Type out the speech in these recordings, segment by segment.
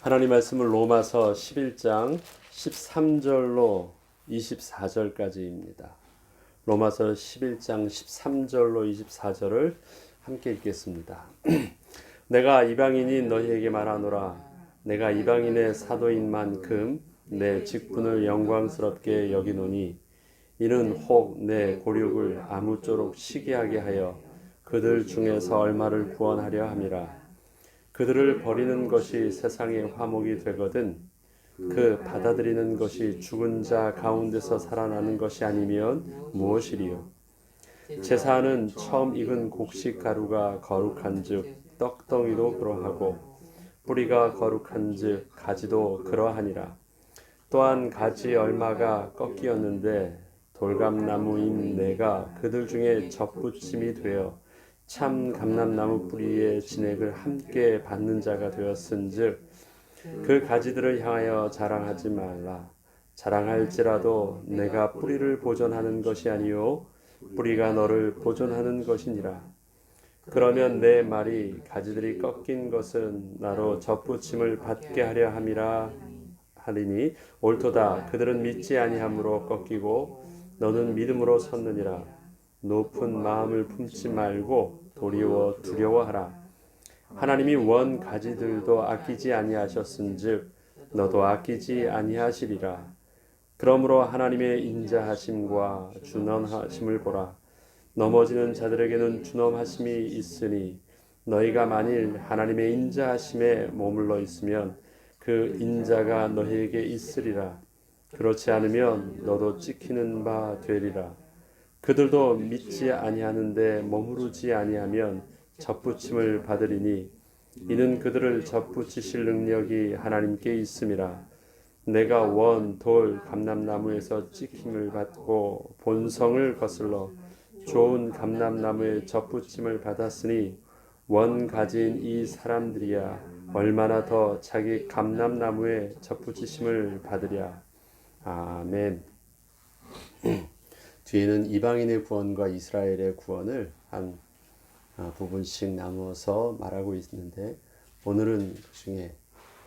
하나님 말씀은 로마서 11장 13절로 24절까지입니다. 로마서 11장 13절로 24절을 함께 읽겠습니다. 내가 이방인인 너희에게 말하노라. 내가 이방인의 사도인 만큼 내 직분을 영광스럽게 여기노니 이는 혹 내 고륙을 아무쪼록 시기하게 하여 그들 중에서 얼마를 구원하려 함이라. 그들을 버리는 것이 세상의 화목이 되거든 그 받아들이는 것이 죽은 자 가운데서 살아나는 것이 아니면 무엇이리요. 제사는 처음 익은 곡식 가루가 거룩한즉 떡덩이도 그러하고 뿌리가 거룩한즉 가지도 그러하니라. 또한 가지 얼마가 꺾이었는데 돌감나무인 내가 그들 중에 접붙임이 되어 참 감람나무 뿌리의 진액을 함께 받는 자가 되었은즉 그 가지들을 향하여 자랑하지 말라. 자랑할지라도 내가 뿌리를 보존하는 것이 아니요 뿌리가 너를 보존하는 것이니라. 그러면 내 말이 가지들이 꺾인 것은 나로 접붙임을 받게 하려 함이라 하리니 옳도다. 그들은 믿지 아니함으로 꺾이고 너는 믿음으로 섰느니라. 높은 마음을 품지 말고 도리어 두려워하라. 하나님이 원 가지들도 아끼지 아니하셨은즉 너도 아끼지 아니하시리라. 그러므로 하나님의 인자하심과 준엄하심을 보라. 넘어지는 자들에게는 준엄하심이 있으니 너희가 만일 하나님의 인자하심에 머물러 있으면 그 인자가 너희에게 있으리라. 그렇지 않으면 너도 찍히는 바 되리라. 그들도 믿지 아니하는데 머무르지 아니하면 접붙임을 받으리니 이는 그들을 접붙이실 능력이 하나님께 있음이라. 내가 원, 돌, 감람나무에서 찍힘을 받고 본성을 거슬러 좋은 감람나무에 접붙임을 받았으니 원 가진 이 사람들이야 얼마나 더 자기 감람나무에 접붙이심을 받으랴. 아멘. 뒤에는 이방인의 구원과 이스라엘의 구원을 한 부분씩 나누어서 말하고 있는데 오늘은 그 중에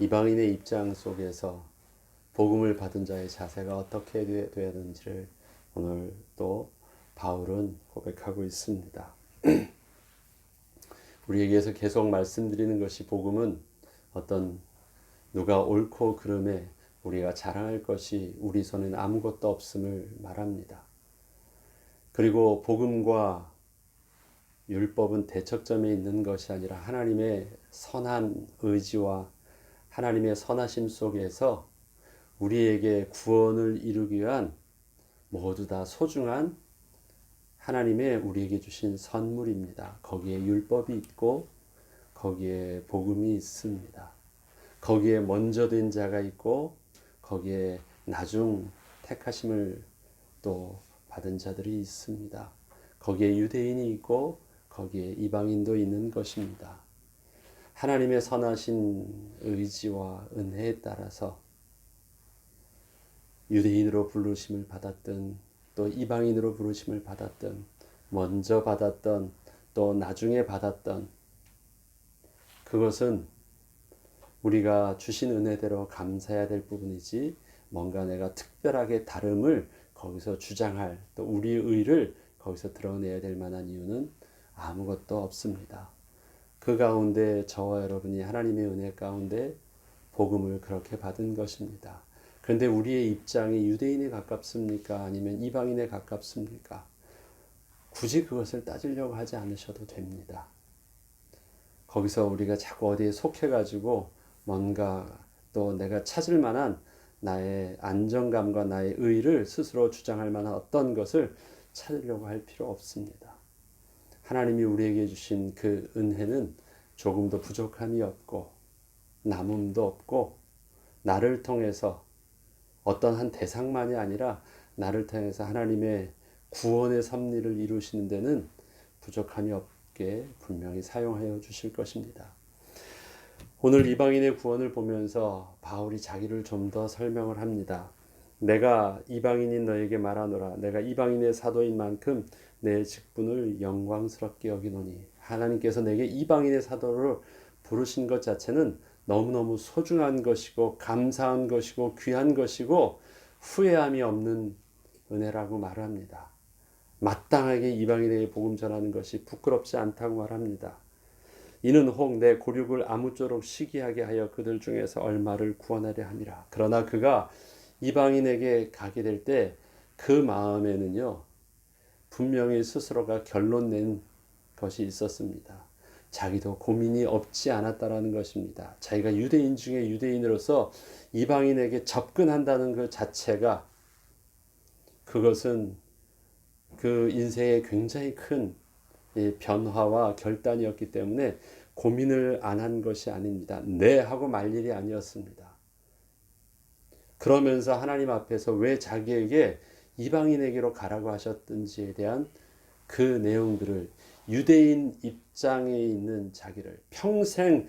이방인의 입장 속에서 복음을 받은 자의 자세가 어떻게 되어야 되는지를 오늘 또 바울은 고백하고 있습니다. 우리에게서 계속 말씀드리는 것이 복음은 어떤 누가 옳고 그름에 우리가 자랑할 것이 우리 손엔 아무것도 없음을 말합니다. 그리고 복음과 율법은 대척점에 있는 것이 아니라 하나님의 선한 의지와 하나님의 선하심 속에서 우리에게 구원을 이루기 위한 모두 다 소중한 하나님의 우리에게 주신 선물입니다. 거기에 율법이 있고 거기에 복음이 있습니다. 거기에 먼저 된 자가 있고 거기에 나중 택하심을 또 받은 자들이 있습니다. 거기에 유대인이 있고 거기에 이방인도 있는 것입니다. 하나님의 선하신 의지와 은혜에 따라서 유대인으로 부르심을 받았든 또 이방인으로 부르심을 받았든 먼저 받았던 또 나중에 받았던 그것은 우리가 주신 은혜대로 감사해야 될 부분이지 뭔가 내가 특별하게 다름을 거기서 주장할 또 우리의 의를 거기서 드러내야 될 만한 이유는 아무것도 없습니다. 그 가운데 저와 여러분이 하나님의 은혜 가운데 복음을 그렇게 받은 것입니다. 그런데 우리의 입장이 유대인에 가깝습니까? 아니면 이방인에 가깝습니까? 굳이 그것을 따지려고 하지 않으셔도 됩니다. 거기서 우리가 자꾸 어디에 속해가지고 뭔가 또 내가 찾을 만한 나의 안정감과 나의 의를 스스로 주장할 만한 어떤 것을 찾으려고 할 필요 없습니다. 하나님이 우리에게 주신 그 은혜는 조금도 부족함이 없고 남음도 없고 나를 통해서 어떤 한 대상만이 아니라 나를 통해서 하나님의 구원의 섭리를 이루시는 데는 부족함이 없게 분명히 사용하여 주실 것입니다. 오늘 이방인의 구원을 보면서 바울이 자기를 좀 더 설명을 합니다. 내가 이방인인 너에게 말하노라. 내가 이방인의 사도인 만큼 내 직분을 영광스럽게 여기노니. 하나님께서 내게 이방인의 사도를 부르신 것 자체는 너무너무 소중한 것이고 감사한 것이고 귀한 것이고 후회함이 없는 은혜라고 말합니다. 마땅하게 이방인에게 복음 전하는 것이 부끄럽지 않다고 말합니다. 이는 혹 내 고륙을 아무쪼록 시기하게 하여 그들 중에서 얼마를 구원하려 함이라. 그러나 그가 이방인에게 가게 될 때 그 마음에는요, 분명히 스스로가 결론 낸 것이 있었습니다. 자기도 고민이 없지 않았다라는 것입니다. 자기가 유대인 중에 유대인으로서 이방인에게 접근한다는 그 자체가, 그것은 그 인생의 굉장히 큰 변화와 결단이었기 때문에 고민을 안 한 것이 아닙니다. 네 하고 말 일이 아니었습니다. 그러면서 하나님 앞에서 왜 자기에게 이방인에게로 가라고 하셨든지에 대한 그 내용들을, 유대인 입장에 있는 자기를, 평생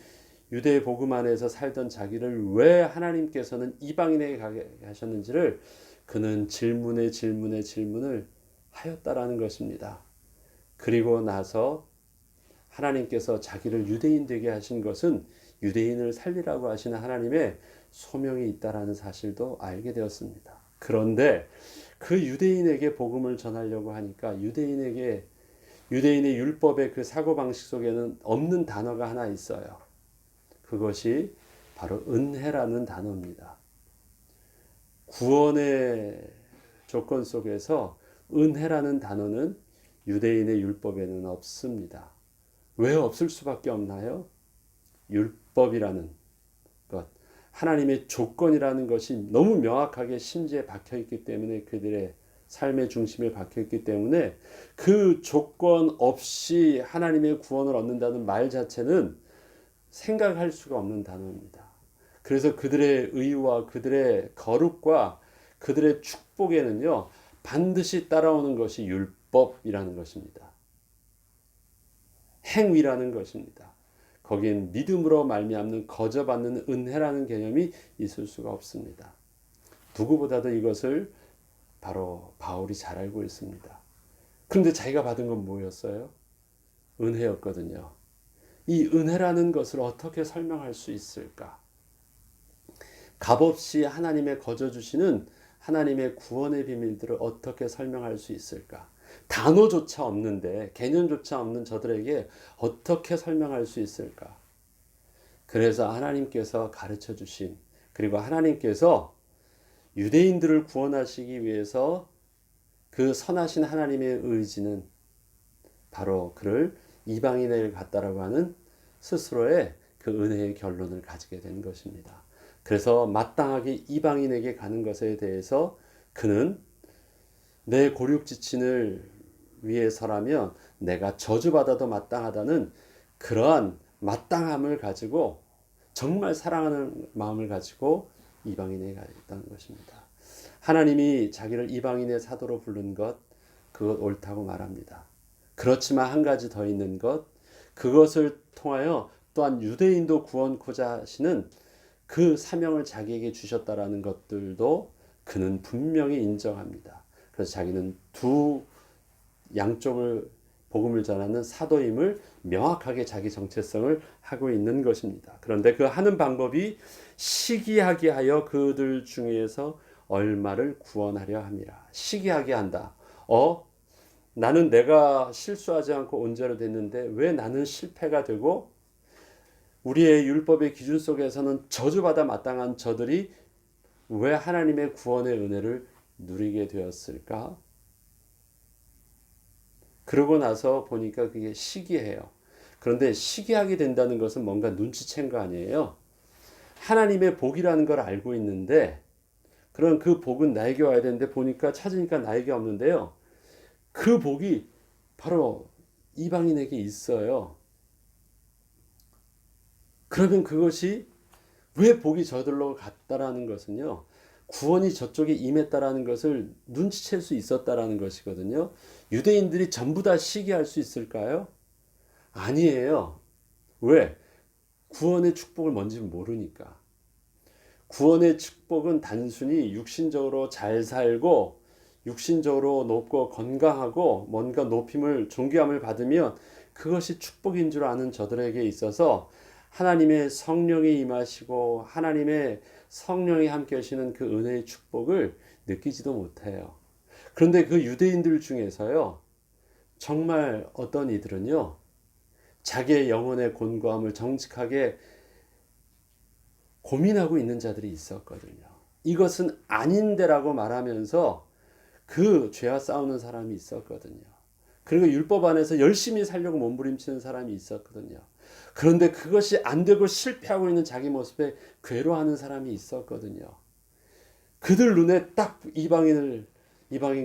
유대 복음 안에서 살던 자기를 왜 하나님께서는 이방인에게 가게 하셨는지를 그는 질문을 하였다라는 것입니다. 그리고 나서 하나님께서 자기를 유대인 되게 하신 것은 유대인을 살리라고 하시는 하나님의 소명이 있다라는 사실도 알게 되었습니다. 그런데 그 유대인에게 복음을 전하려고 하니까 유대인의 율법의 그 사고방식 속에는 없는 단어가 하나 있어요. 그것이 바로 은혜라는 단어입니다. 구원의 조건 속에서 은혜라는 단어는 유대인의 율법에는 없습니다. 왜 없을 수밖에 없나요? 율법이라는 것, 하나님의 조건이라는 것이 너무 명확하게 심지에 박혀있기 때문에, 그들의 삶의 중심에 박혀있기 때문에 그 조건 없이 하나님의 구원을 얻는다는 말 자체는 생각할 수가 없는 단어입니다. 그래서 그들의 의와 그들의 거룩과 그들의 축복에는요, 반드시 따라오는 것이 율법이라는 것입니다. 행위라는 것입니다. 거긴 믿음으로 말미암는 거저받는 은혜라는 개념이 있을 수가 없습니다. 누구보다도 이것을 바로 바울이 잘 알고 있습니다. 그런데 자기가 받은 건 뭐였어요? 은혜였거든요. 이 은혜라는 것을 어떻게 설명할 수 있을까? 값없이 하나님의 거저 주시는 하나님의 구원의 비밀들을 어떻게 설명할 수 있을까? 단어조차 없는데, 개념조차 없는 저들에게 어떻게 설명할 수 있을까? 그래서 하나님께서 가르쳐 주신, 그리고 하나님께서 유대인들을 구원하시기 위해서 그 선하신 하나님의 의지는 바로 그를 이방인에게 갔다라고 하는 스스로의 그 은혜의 결론을 가지게 된 것입니다. 그래서 마땅하게 이방인에게 가는 것에 대해서 그는 내 고륙지친을 위해서라면 내가 저주받아도 마땅하다는 그러한 마땅함을 가지고, 정말 사랑하는 마음을 가지고 이방인에게 갔다는 것입니다. 하나님이 자기를 이방인의 사도로 부른 것, 그것 옳다고 말합니다. 그렇지만 한 가지 더 있는 것, 그것을 통하여 또한 유대인도 구원코자 하시는 그 사명을 자기에게 주셨다라는 것들도 그는 분명히 인정합니다. 그래서 자기는 두 양쪽을 복음을 전하는 사도임을 명확하게 자기 정체성을 하고 있는 것입니다. 그런데 그 하는 방법이 시기하게 하여 그들 중에서 얼마를 구원하려 함이라. 시기하게 한다. 나는 내가 실수하지 않고 온전히 됐는데 왜 나는 실패가 되고 우리의 율법의 기준 속에서는 저주받아 마땅한 저들이 왜 하나님의 구원의 은혜를 누리게 되었을까? 그러고 나서 보니까 그게 시기해요. 그런데 시기하게 된다는 것은 뭔가 눈치챈 거 아니에요? 하나님의 복이라는 걸 알고 있는데, 그런 그 복은 나에게 와야 되는데 보니까 찾으니까 나에게 없는데요. 그 복이 바로 이방인에게 있어요. 그러면 그것이 왜 복이 저들로 갔다라는 것은요, 구원이 저쪽에 임했다라는 것을 눈치챌 수 있었다라는 것이거든요. 유대인들이 전부 다 시기할 수 있을까요? 아니에요. 왜? 구원의 축복을 뭔지 모르니까. 구원의 축복은 단순히 육신적으로 잘 살고 육신적으로 높고 건강하고 뭔가 높임을, 존귀함을 받으면 그것이 축복인 줄 아는 저들에게 있어서 하나님의 성령이 임하시고 하나님의 성령이 함께 하시는 그 은혜의 축복을 느끼지도 못해요. 그런데 그 유대인들 중에서요, 정말 어떤 이들은요, 자기의 영혼의 곤고함을 정직하게 고민하고 있는 자들이 있었거든요. 이것은 아닌데라고 말하면서 그 죄와 싸우는 사람이 있었거든요. 그리고 율법 안에서 열심히 살려고 몸부림치는 사람이 있었거든요. 그런데 그것이 안 되고 실패하고 있는 자기 모습에 괴로워하는 사람이 있었거든요. 그들 눈에 딱 이방인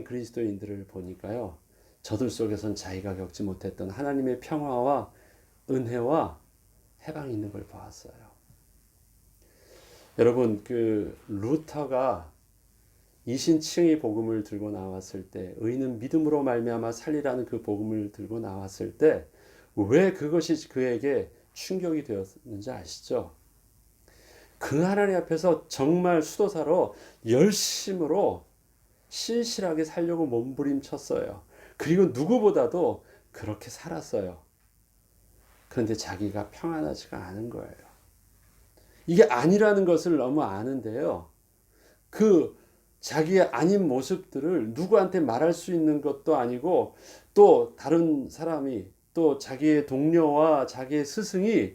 그리스도인들을 보니까요, 저들 속에선 자기가 겪지 못했던 하나님의 평화와 은혜와 해방이 있는 걸 보았어요. 여러분, 그 루터가 이신칭의 복음을 들고 나왔을 때, 의인은 믿음으로 말미암아 살리라는 그 복음을 들고 나왔을 때, 왜 그것이 그에게 충격이 되었는지 아시죠? 그 하나님 앞에서 정말 수도사로 열심으로 신실하게 살려고 몸부림쳤어요. 그리고 누구보다도 그렇게 살았어요. 그런데 자기가 평안하지가 않은 거예요. 이게 아니라는 것을 너무 아는데요. 그 자기의 아닌 모습들을 누구한테 말할 수 있는 것도 아니고, 또 다른 사람이, 또 자기의 동료와 자기의 스승이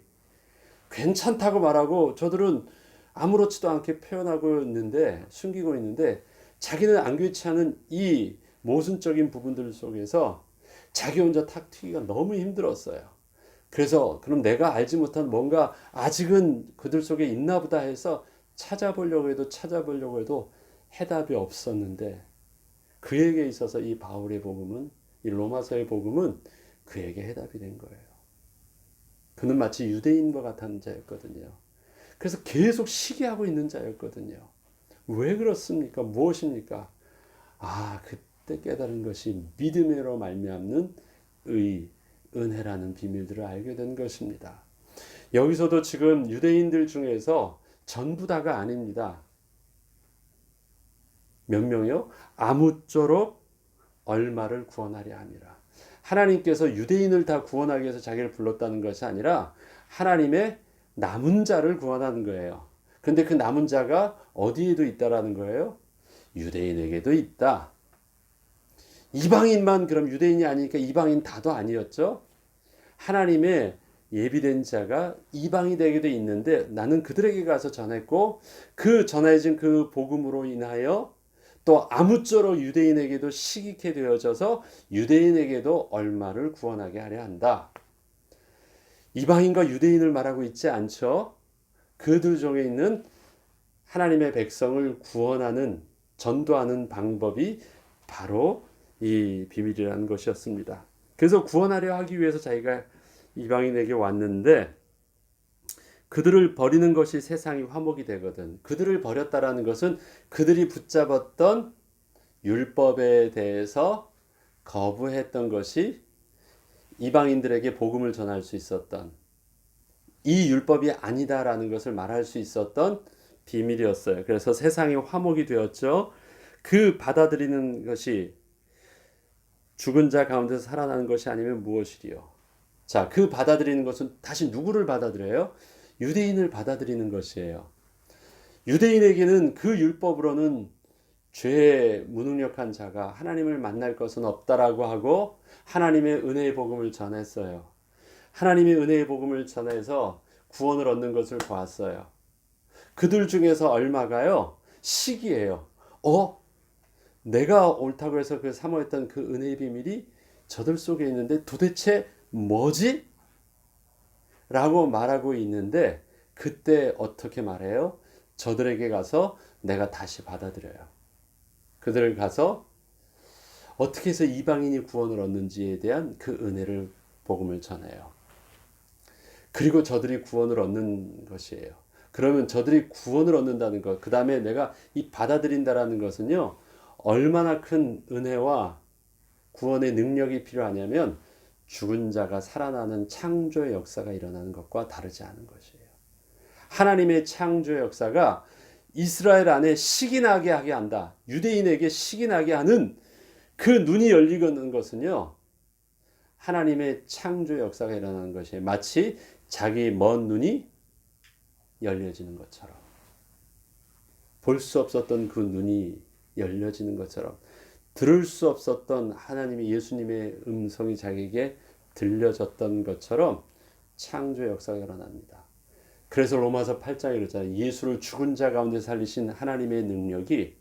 괜찮다고 말하고 저들은 아무렇지도 않게 표현하고 있는데, 숨기고 있는데, 자기는 안귀치 않은 이 모순적인 부분들 속에서 자기 혼자 탁 튀기가 너무 힘들었어요. 그래서 그럼 내가 알지 못한 뭔가 아직은 그들 속에 있나 보다 해서 찾아보려고 해도 해답이 없었는데, 그에게 있어서 이 바울의 복음은, 이 로마서의 복음은 그에게 해답이 된 거예요. 그는 마치 유대인과 같은 자였거든요. 그래서 계속 시기하고 있는 자였거든요. 왜 그렇습니까? 무엇입니까? 그때 깨달은 것이 믿음으로 말미암는 은혜라는 비밀들을 알게 된 것입니다. 여기서도 지금 유대인들 중에서 전부 다가 아닙니다. 몇 명이요? 아무쪼록 얼마를 구원하려 함이라. 하나님께서 유대인을 다 구원하기 위해서 자기를 불렀다는 것이 아니라 하나님의 남은 자를 구원하는 거예요. 그런데 그 남은 자가 어디에도 있다라는 거예요? 유대인에게도 있다. 이방인만 그럼 유대인이 아니니까 이방인 다도 아니었죠? 하나님의 예비된 자가 이방인에게도 있는데, 나는 그들에게 가서 전했고, 그 전해진 그 복음으로 인하여 또 아무쪼록 유대인에게도 시기케 되어져서 유대인에게도 얼마를 구원하게 하려 한다. 이방인과 유대인을 말하고 있지 않죠? 그들 중에 있는 하나님의 백성을 구원하는, 전도하는 방법이 바로 이 비밀이라는 것이었습니다. 그래서 구원하려 하기 위해서 자기가 이방인에게 왔는데, 그들을 버리는 것이 세상이 화목이 되거든. 그들을 버렸다라는 것은 그들이 붙잡았던 율법에 대해서 거부했던 것이 이방인들에게 복음을 전할 수 있었던, 이 율법이 아니다라는 것을 말할 수 있었던 비밀이었어요. 그래서 세상이 화목이 되었죠. 그 받아들이는 것이 죽은 자 가운데서 살아나는 것이 아니면 무엇이리요? 자, 그 받아들이는 것은 다시 누구를 받아들여요? 유대인을 받아들이는 것이에요. 유대인에게는 그 율법으로는 죄에 무능력한 자가 하나님을 만날 것은 없다라고 하고 하나님의 은혜의 복음을 전했어요. 하나님의 은혜의 복음을 전해서 구원을 얻는 것을 보았어요. 그들 중에서 얼마가요? 시기예요. 내가 옳다고 해서 그 사모했던 그 은혜의 비밀이 저들 속에 있는데 도대체 뭐지? 라고 말하고 있는데, 그때 어떻게 말해요? 저들에게 가서 내가 다시 받아들여요. 그들을 가서 어떻게 해서 이방인이 구원을 얻는지에 대한 그 은혜를, 복음을 전해요. 그리고 저들이 구원을 얻는 것이에요. 그러면 저들이 구원을 얻는다는 것, 그 다음에 내가 이 받아들인다라는 것은요, 얼마나 큰 은혜와 구원의 능력이 필요하냐면 죽은 자가 살아나는 창조의 역사가 일어나는 것과 다르지 않은 것이에요. 하나님의 창조의 역사가 이스라엘 안에 시기나게 하게 한다. 유대인에게 시기나게 하는 그 눈이 열리는 것은요, 하나님의 창조 역사가 일어나는 것이에요. 마치 자기 먼 눈이 열려지는 것처럼, 볼 수 없었던 그 눈이 열려지는 것처럼, 들을 수 없었던 하나님의 예수님의 음성이 자기에게 들려졌던 것처럼 창조 역사가 일어납니다. 그래서 로마서 8장에 그러잖아요. 예수를 죽은 자 가운데 살리신 하나님의 능력이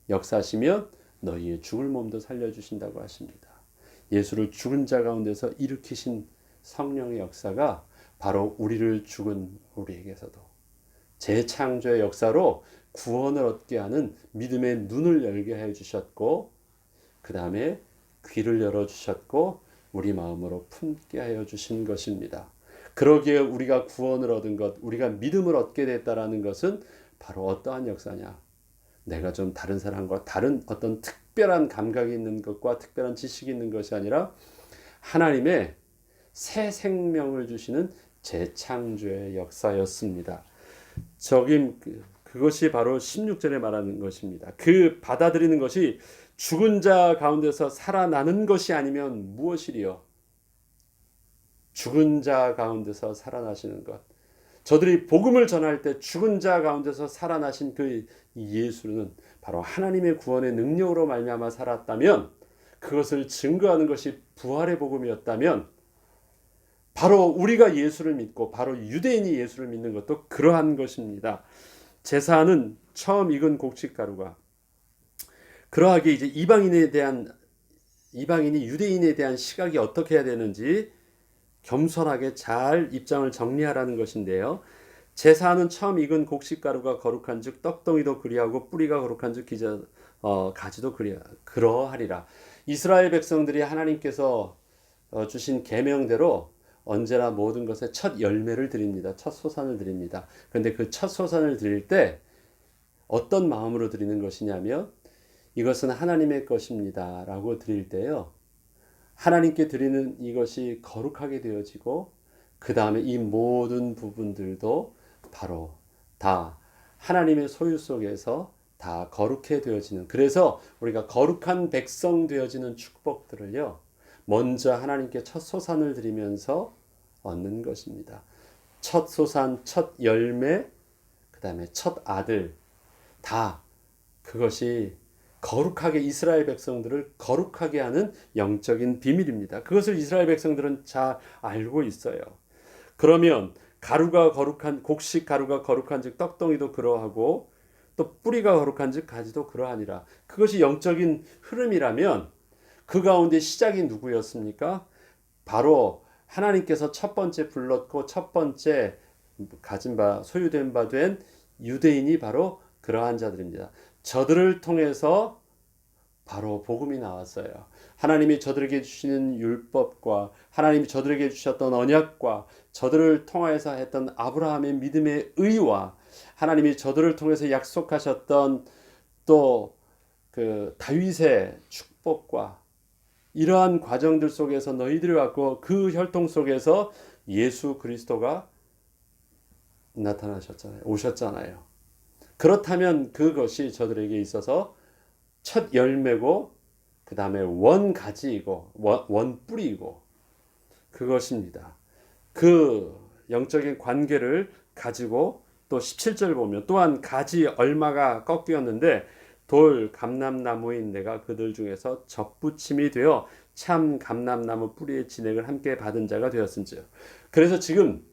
역사하시면 너희의 죽을 몸도 살려주신다고 하십니다. 예수를 죽은 자 가운데서 일으키신 성령의 역사가 바로 우리를 죽은 우리에게서도 재창조의 역사로 구원을 얻게 하는 믿음의 눈을 열게 해 주셨고, 그 다음에 귀를 열어주셨고 우리 마음으로 품게 하여 주신 것입니다. 그러기에 우리가 구원을 얻은 것, 우리가 믿음을 얻게 됐다라는 것은 바로 어떠한 역사냐? 내가 좀 다른 사람과 다른 어떤 특별한 감각이 있는 것과 특별한 지식이 있는 것이 아니라 하나님의 새 생명을 주시는 재창조의 역사였습니다. 그것이 바로 16절에 말하는 것입니다. 그 받아들이는 것이 죽은 자 가운데서 살아나는 것이 아니면 무엇이리요? 죽은 자 가운데서 살아나시는 것. 저들이 복음을 전할 때 죽은 자 가운데서 살아나신 그 예수는 바로 하나님의 구원의 능력으로 말미암아 살았다면, 그것을 증거하는 것이 부활의 복음이었다면, 바로 우리가 예수를 믿고 바로 유대인이 예수를 믿는 것도 그러한 것입니다. 제사는 처음 익은 곡식가루가 그러하게 이제 이방인이 유대인에 대한 시각이 어떻게 해야 되는지 겸손하게 잘 입장을 정리하라는 것인데요. 제사는 처음 익은 곡식가루가 거룩한즉 떡덩이도 그리하고 뿌리가 거룩한즉 가지도 그러하리라. 이스라엘 백성들이 하나님께서 주신 계명대로 언제나 모든 것에 첫 열매를 드립니다. 첫 소산을 드립니다. 그런데 그 첫 소산을 드릴 때 어떤 마음으로 드리는 것이냐면, 이것은 하나님의 것입니다 라고 드릴 때요, 하나님께 드리는 이것이 거룩하게 되어지고, 그 다음에 이 모든 부분들도 바로 다 하나님의 소유 속에서 다 거룩해 되어지는, 그래서 우리가 거룩한 백성 되어지는 축복들을요 먼저 하나님께 첫 소산을 드리면서 얻는 것입니다. 첫 소산, 첫 열매, 그 다음에 첫 아들, 다 그것이 거룩하게 이스라엘 백성들을 거룩하게 하는 영적인 비밀입니다. 그것을 이스라엘 백성들은 잘 알고 있어요. 그러면 곡식 가루가 거룩한즉 떡덩이도 그러하고 또 뿌리가 거룩한즉 가지도 그러하니라. 그것이 영적인 흐름이라면 그 가운데 시작이 누구였습니까? 바로 하나님께서 첫 번째 불렀고 첫 번째 가진 바 소유된 바 된 유대인이 바로 그러한 자들입니다. 저들을 통해서 바로 복음이 나왔어요. 하나님이 저들에게 주시는 율법과 하나님이 저들에게 주셨던 언약과 저들을 통해서 했던 아브라함의 믿음의 의와 하나님이 저들을 통해서 약속하셨던 또 그 다윗의 축복과 이러한 과정들 속에서 너희들이 왔고 그 혈통 속에서 예수 그리스도가 나타나셨잖아요. 오셨잖아요. 그렇다면 그것이 저들에게 있어서 첫 열매고 그 다음에 원가지이고 원뿌리이고 그것입니다. 그 영적인 관계를 가지고 또 17절 보면 또한 가지 얼마가 꺾였는데 돌 감람나무인 내가 그들 중에서 접붙임이 되어 참 감람나무 뿌리의 진액을 함께 받은 자가 되었은지요. 그래서 지금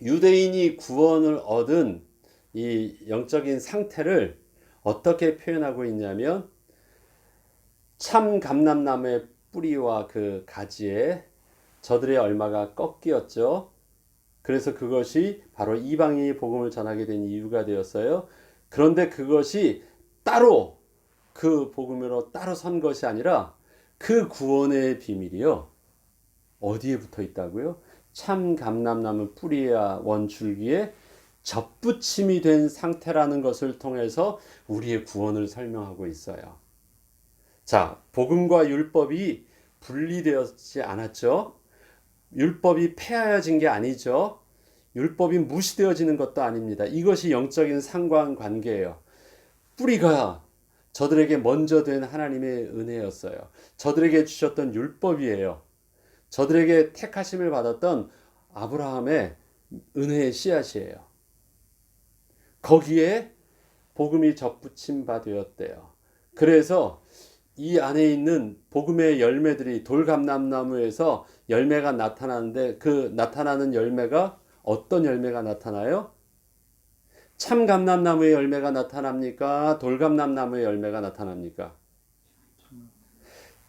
유대인이 구원을 얻은 이 영적인 상태를 어떻게 표현하고 있냐면 참 감람나무의 뿌리와 그 가지에 저들의 얼마가 꺾였죠. 그래서 그것이 바로 이방인이 복음을 전하게 된 이유가 되었어요. 그런데 그것이 따로 그 복음으로 따로 선 것이 아니라 그 구원의 비밀이요. 어디에 붙어 있다고요? 참 감람나무 뿌리와 원줄기에 접붙임이 된 상태라는 것을 통해서 우리의 구원을 설명하고 있어요. 자, 복음과 율법이 분리되었지 않았죠? 율법이 폐하여진 게 아니죠. 율법이 무시되어지는 것도 아닙니다. 이것이 영적인 상관관계예요. 뿌리가 저들에게 먼저 된 하나님의 은혜였어요. 저들에게 주셨던 율법이에요. 저들에게 택하심을 받았던 아브라함의 은혜의 씨앗이에요. 거기에 복음이 접붙임 바 되었대요. 그래서 이 안에 있는 복음의 열매들이 돌감람나무에서 열매가 나타나는데 그 나타나는 열매가 어떤 열매가 나타나요? 참감람나무의 열매가 나타납니까? 돌감람나무의 열매가 나타납니까?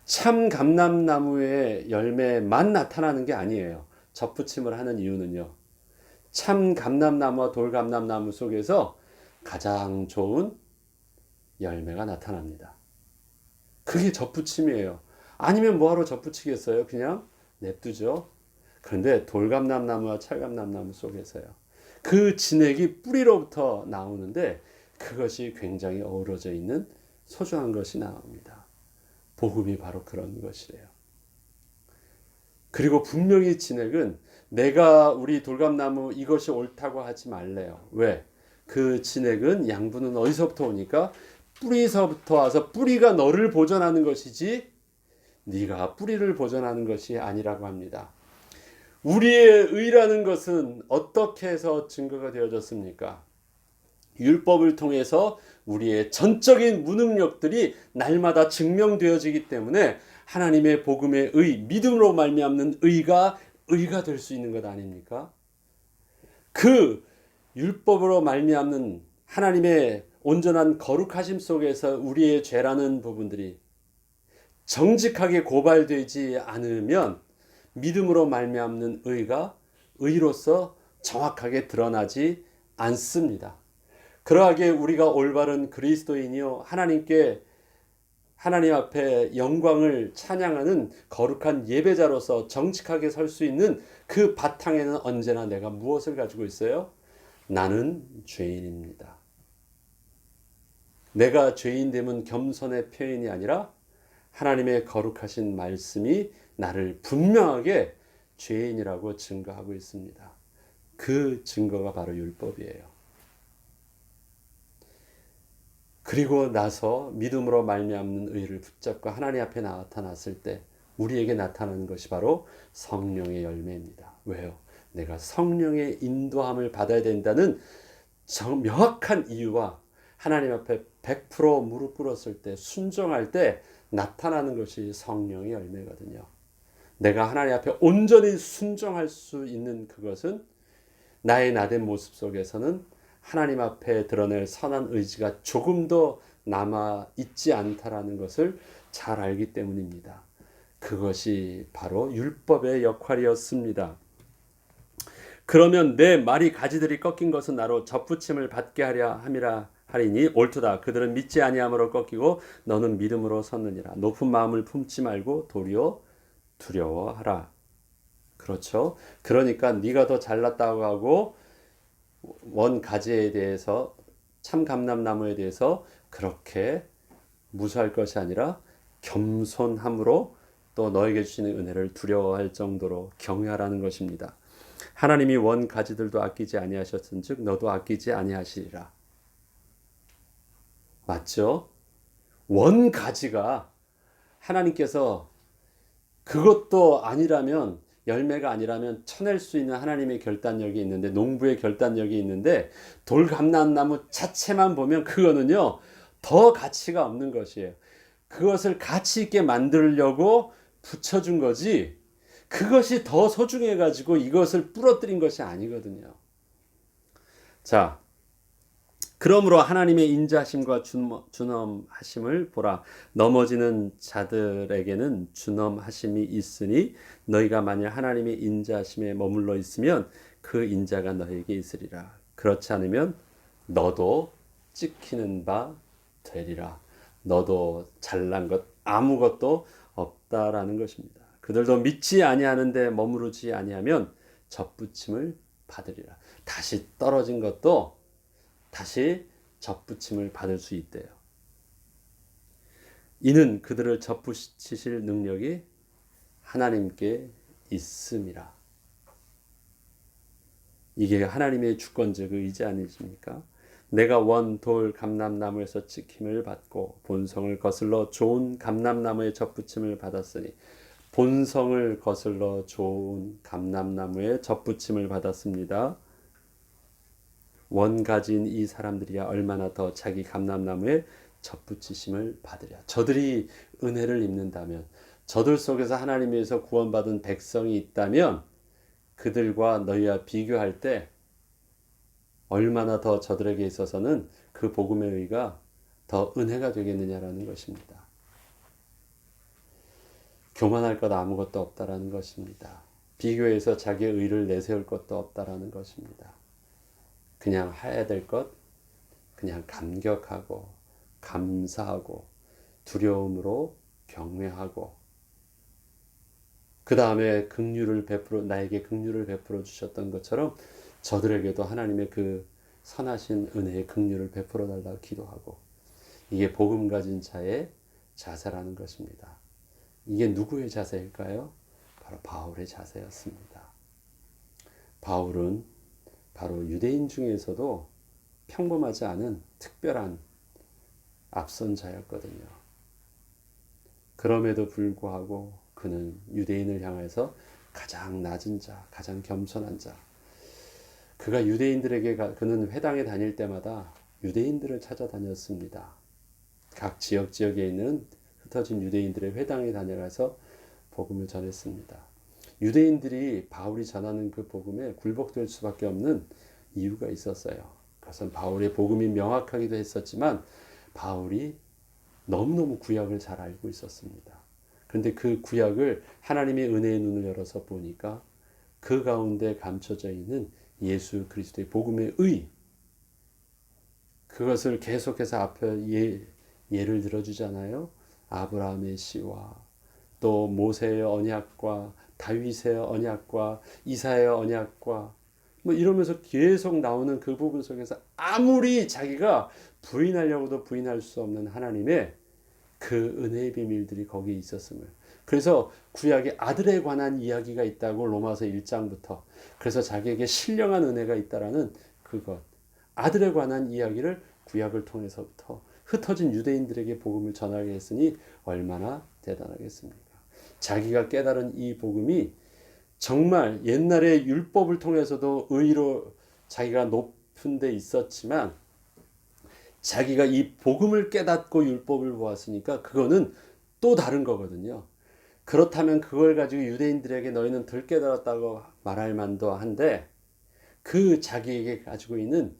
참감람나무의 열매만 나타나는 게 아니에요. 접붙임을 하는 이유는요. 참감람나무와 돌감람나무 속에서 가장 좋은 열매가 나타납니다. 그게 접붙임이에요. 아니면 뭐하러 접붙이겠어요? 그냥 냅두죠. 그런데 돌감람나무와 찰감람나무 속에서요. 그 진액이 뿌리로부터 나오는데 그것이 굉장히 어우러져 있는 소중한 것이 나옵니다. 복음이 바로 그런 것이래요. 그리고 분명히 진액은 내가 우리 돌감나무 이것이 옳다고 하지 말래요. 왜? 그 진액은 양분은 어디서부터 오니까 뿌리서부터 와서 뿌리가 너를 보존하는 것이지 네가 뿌리를 보존하는 것이 아니라고 합니다. 우리의 의라는 것은 어떻게 해서 증거가 되어졌습니까? 율법을 통해서 우리의 전적인 무능력들이 날마다 증명되어지기 때문에 하나님의 복음의 의, 믿음으로 말미암는 의가 될 수 있는 것 아닙니까? 그 율법으로 말미암는 하나님의 온전한 거룩하심 속에서 우리의 죄라는 부분들이 정직하게 고발되지 않으면 믿음으로 말미암는 의가 의로서 정확하게 드러나지 않습니다. 그러하게 우리가 올바른 그리스도인이요 하나님 앞에 영광을 찬양하는 거룩한 예배자로서 정직하게 설 수 있는 그 바탕에는 언제나 내가 무엇을 가지고 있어요? 나는 죄인입니다. 내가 죄인됨은 겸손의 표현이 아니라 하나님의 거룩하신 말씀이 나를 분명하게 죄인이라고 증거하고 있습니다. 그 증거가 바로 율법이에요. 그리고 나서 믿음으로 말미암는 의를 붙잡고 하나님 앞에 나타났을 때 우리에게 나타나는 것이 바로 성령의 열매입니다. 왜요? 내가 성령의 인도함을 받아야 된다는 명확한 이유와 하나님 앞에 100% 무릎 꿇었을 때 순종할 때 나타나는 것이 성령의 열매거든요. 내가 하나님 앞에 온전히 순종할 수 있는 그것은 나의 나된 모습 속에서는 하나님 앞에 드러낼 선한 의지가 조금도 남아 있지 않다라는 것을 잘 알기 때문입니다. 그것이 바로 율법의 역할이었습니다. 그러면 내 말이 가지들이 꺾인 것은 나로 접붙임을 받게 하려 함이라 하리니 옳도다. 그들은 믿지 아니함으로 꺾이고 너는 믿음으로 섰느니라. 높은 마음을 품지 말고 도리어 두려워하라. 그렇죠. 그러니까 네가 더 잘났다고 하고 원 가지에 대해서 참감람나무에 대해서 그렇게 무수할 것이 아니라 겸손함으로 또 너에게 주시는 은혜를 두려워할 정도로 경외하라는 것입니다. 하나님이 원 가지들도 아끼지 아니하셨은즉 너도 아끼지 아니하시리라. 맞죠? 원 가지가 하나님께서 그것도 아니라면 열매가 아니라면 쳐낼 수 있는 하나님의 결단력이 있는데 농부의 결단력이 있는데 돌감람나무 자체만 보면 그거는요 더 가치가 없는 것이에요. 그것을 가치 있게 만들려고 붙여준 거지 그것이 더 소중해 가지고 이것을 부러뜨린 것이 아니거든요. 자, 그러므로 하나님의 인자하심과 준엄하심을 보라. 넘어지는 자들에게는 준엄하심이 있으니 너희가 만일 하나님의 인자하심에 머물러 있으면 그 인자가 너희에게 있으리라. 그렇지 않으면 너도 찍히는 바 되리라. 너도 잘난 것 아무것도 없다라는 것입니다. 그들도 믿지 아니하는데 머무르지 아니하면 접붙임을 받으리라. 다시 떨어진 것도 다시 접붙임을 받을 수 있대요. 이는 그들을 접붙이실 능력이 하나님께 있음이라. 이게 하나님의 주권적 의지 아니십니까? 내가 원, 돌, 감람나무에서 찍힘을 받고 본성을 거슬러 좋은 감람나무의 접붙임을 받았으니 본성을 거슬러 좋은 감람나무에 접붙임을 받았습니다. 원 가진 이 사람들이야 얼마나 더 자기 감람나무에 접붙이심을 받으랴. 저들이 은혜를 입는다면, 저들 속에서 하나님에서 구원받은 백성이 있다면 그들과 너희와 비교할 때 얼마나 더 저들에게 있어서는 그 복음의 의가 더 은혜가 되겠느냐라는 것입니다. 교만할 것 아무것도 없다라는 것입니다. 비교해서 자기의 의를 내세울 것도 없다라는 것입니다. 그냥 해야 될 것, 그냥 감격하고 감사하고 두려움으로 경외하고, 그 다음에 나에게 긍휼을 베풀어 주셨던 것처럼 저들에게도 하나님의 그 선하신 은혜의 긍휼을 베풀어 달라고 기도하고, 이게 복음 가진 자의 자세라는 것입니다. 이게 누구의 자세일까요? 바로 바울의 자세였습니다. 바울은 바로 유대인 중에서도 평범하지 않은 특별한 앞선 자였거든요. 그럼에도 불구하고 그는 유대인을 향해서 가장 낮은 자, 가장 겸손한 자. 그가 그는 회당에 다닐 때마다 유대인들을 찾아다녔습니다. 각 지역에 있는 흩어진 유대인들의 회당에 다녀가서 복음을 전했습니다. 유대인들이 바울이 전하는 그 복음에 굴복될 수밖에 없는 이유가 있었어요. 그것은 바울의 복음이 명확하기도 했었지만 바울이 너무너무 구약을 잘 알고 있었습니다. 그런데 그 구약을 하나님의 은혜의 눈을 열어서 보니까 그 가운데 감춰져 있는 예수 그리스도의 복음의 의, 그것을 계속해서 앞에 예를 들어주잖아요. 아브라함의 씨와 또 모세의 언약과 다윗의 언약과 이사야의 언약과 뭐 이러면서 계속 나오는 그 부분 속에서 아무리 자기가 부인하려고도 부인할 수 없는 하나님의 그 은혜의 비밀들이 거기에 있었음을. 그래서 구약에 아들에 관한 이야기가 있다고 로마서 1장부터, 그래서 자기에게 신령한 은혜가 있다라는 그것, 아들에 관한 이야기를 구약을 통해서부터 흩어진 유대인들에게 복음을 전하게 했으니 얼마나 대단하겠습니까? 자기가 깨달은 이 복음이 정말 옛날에 율법을 통해서도 의로 자기가 높은 데 있었지만 자기가 이 복음을 깨닫고 율법을 보았으니까 그거는 또 다른 거거든요. 그렇다면 그걸 가지고 유대인들에게 너희는 덜 깨달았다고 말할 만도 한데, 그 자기에게 가지고 있는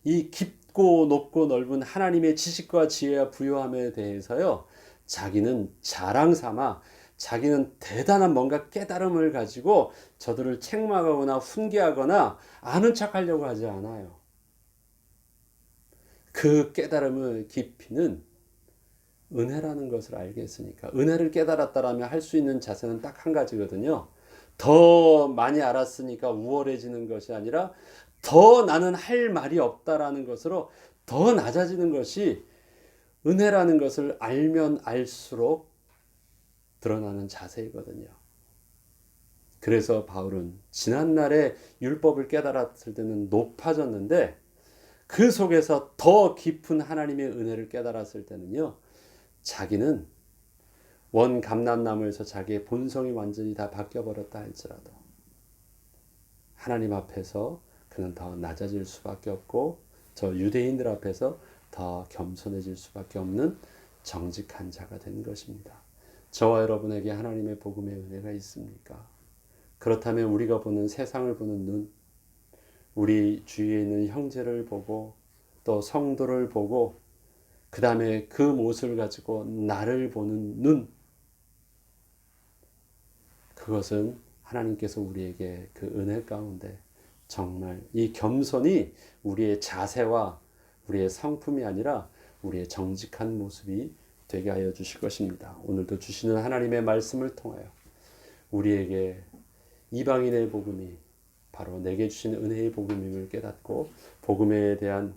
이 깊고 높고 넓은 하나님의 지식과 지혜와 부요함에 대해서요, 자기는 자랑 삼아 자기는 대단한 뭔가 깨달음을 가지고 저들을 책망하거나 훈계하거나 아는 척하려고 하지 않아요. 그 깨달음의 깊이는 은혜라는 것을 알겠으니까, 은혜를 깨달았다라면 할 수 있는 자세는 딱 한 가지거든요. 더 많이 알았으니까 우월해지는 것이 아니라 더 나는 할 말이 없다라는 것으로 더 낮아지는 것이 은혜라는 것을 알면 알수록 드러나는 자세이거든요. 그래서 바울은 지난날에 율법을 깨달았을 때는 높아졌는데 그 속에서 더 깊은 하나님의 은혜를 깨달았을 때는요, 자기는 원 감람나무에서 자기의 본성이 완전히 다 바뀌어버렸다 할지라도 하나님 앞에서 그는 더 낮아질 수밖에 없고 저 유대인들 앞에서 더 겸손해질 수밖에 없는 정직한 자가 된 것입니다. 저와 여러분에게 하나님의 복음의 은혜가 있습니까? 그렇다면 우리가 보는 세상을 보는 눈, 우리 주위에 있는 형제를 보고 또 성도를 보고 그 다음에 그 모습을 가지고 나를 보는 눈, 그것은 하나님께서 우리에게 그 은혜 가운데 정말 이 겸손이 우리의 자세와 우리의 성품이 아니라 우리의 정직한 모습이 되게 하여 주실 것입니다. 오늘도 주시는 하나님의 말씀을 통하여 우리에게 이방인의 복음이 바로 내게 주신 은혜의 복음임을 깨닫고 복음에 대한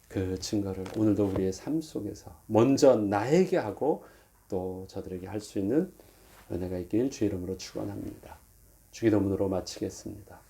그 증거를 오늘도 우리의 삶 속에서 먼저 나에게 하고 또 저들에게 할 수 있는 은혜가 있길 주의 이름으로 축원합니다. 주기도문으로 마치겠습니다.